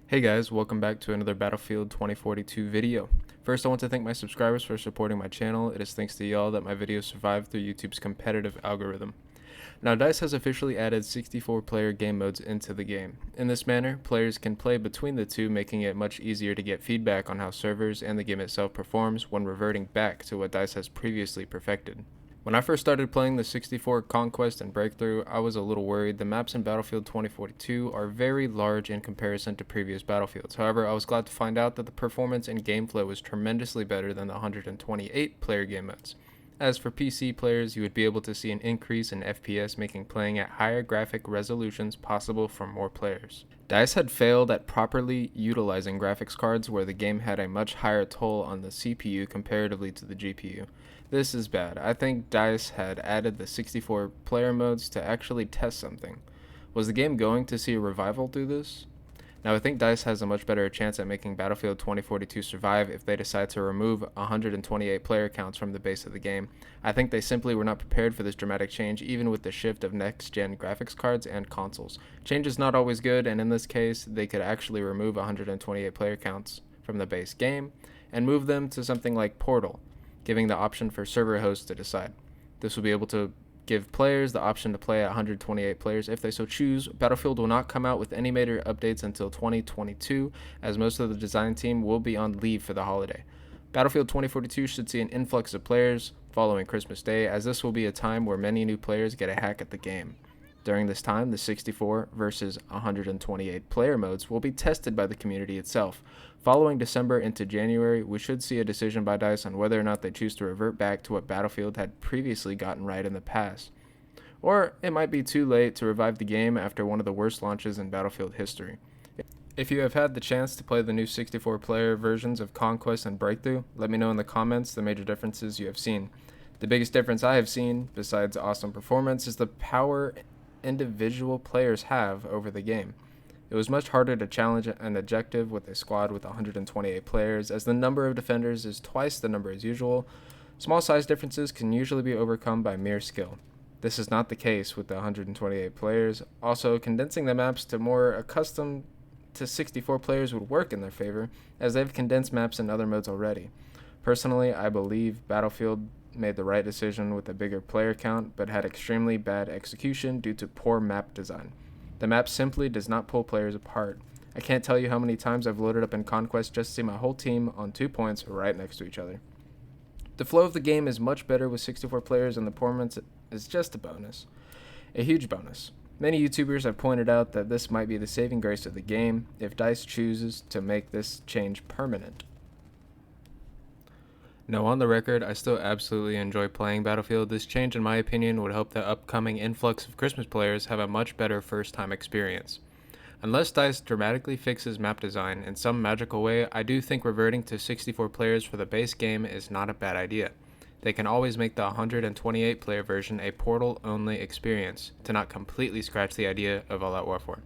Hey guys, welcome back to another Battlefield 2042 video. First, I want to thank my subscribers for supporting my channel. It is thanks to y'all that my videos survive through YouTube's competitive algorithm. Now, DICE has officially added 64-player game modes into the game. In this manner, players can play between the two, making it much easier to get feedback on how servers and the game itself performs when reverting back to what DICE has previously perfected. When I first started playing the 64 Conquest and Breakthrough, I was a little worried. The maps in Battlefield 2042 are very large in comparison to previous Battlefields. However, I was glad to find out that the performance and gameplay was tremendously better than the 128 player game modes. As for PC players, you would be able to see an increase in FPS, making playing at higher graphic resolutions possible for more players. DICE had failed at properly utilizing graphics cards, where the game had a much higher toll on the CPU comparatively to the GPU. This is bad. I think DICE had added the 64 player modes to actually test something. Was the game going to see a revival through this? Now, I think DICE has a much better chance at making Battlefield 2042 survive if they decide to remove 128 player counts from the base of the game. I think they simply were not prepared for this dramatic change, even with the shift of next-gen graphics cards and consoles. Change is not always good, and in this case, they could actually remove 128 player counts from the base game and move them to something like Portal, giving the option for server hosts to decide. This will be able to give players the option to play at 128 players if they so choose. Battlefield will not come out with any major updates until 2022, as most of the design team will be on leave for the holiday. Battlefield 2042 should see an influx of players following Christmas Day, as this will be a time where many new players get a hack at the game. During this time, the 64 versus 128 player modes will be tested by the community itself. Following December into January, we should see a decision by DICE on whether or not they choose to revert back to what Battlefield had previously gotten right in the past. Or it might be too late to revive the game after one of the worst launches in Battlefield history. If you have had the chance to play the new 64-player versions of Conquest and Breakthrough, let me know in the comments the major differences you have seen. The biggest difference I have seen, besides awesome performance, is the power individual players have over the game. It was much harder to challenge an objective with a squad with 128 players, as the number of defenders is twice the number as usual. Small size differences can usually be overcome by mere skill. This is not the case with the 128 players. Also, condensing the maps to more accustomed to 64 players would work in their favor, as they've condensed maps in other modes already. Personally, I believe Battlefield made the right decision with a bigger player count, but had extremely bad execution due to poor map design. The map simply does not pull players apart. I can't tell you how many times I've loaded up in Conquest just to see my whole team on 2 points right next to each other. The flow of the game is much better with 64 players, and the performance is just a bonus. A huge bonus. Many YouTubers have pointed out that this might be the saving grace of the game if DICE chooses to make this change permanent. Now, on the record, I still absolutely enjoy playing Battlefield. This change, in my opinion, would help the upcoming influx of Christmas players have a much better first-time experience. Unless DICE dramatically fixes map design in some magical way, I do think reverting to 64 players for the base game is not a bad idea. They can always make the 128-player version a Portal-only experience, to not completely scratch the idea of All Out Warfare.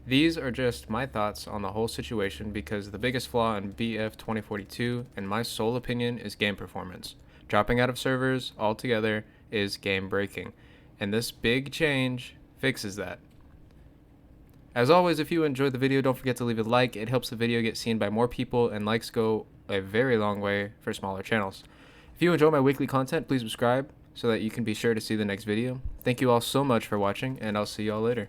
These are just my thoughts on the whole situation, because the biggest flaw in BF 2042, in my sole opinion, is game performance. Dropping out of servers altogether is game breaking, and this big change fixes that. As always, if you enjoyed the video, don't forget to leave a like. It helps the video get seen by more people, and likes go a very long way for smaller channels. If you enjoy my weekly content, please subscribe so that you can be sure to see the next video. Thank you all so much for watching, and I'll see you all later.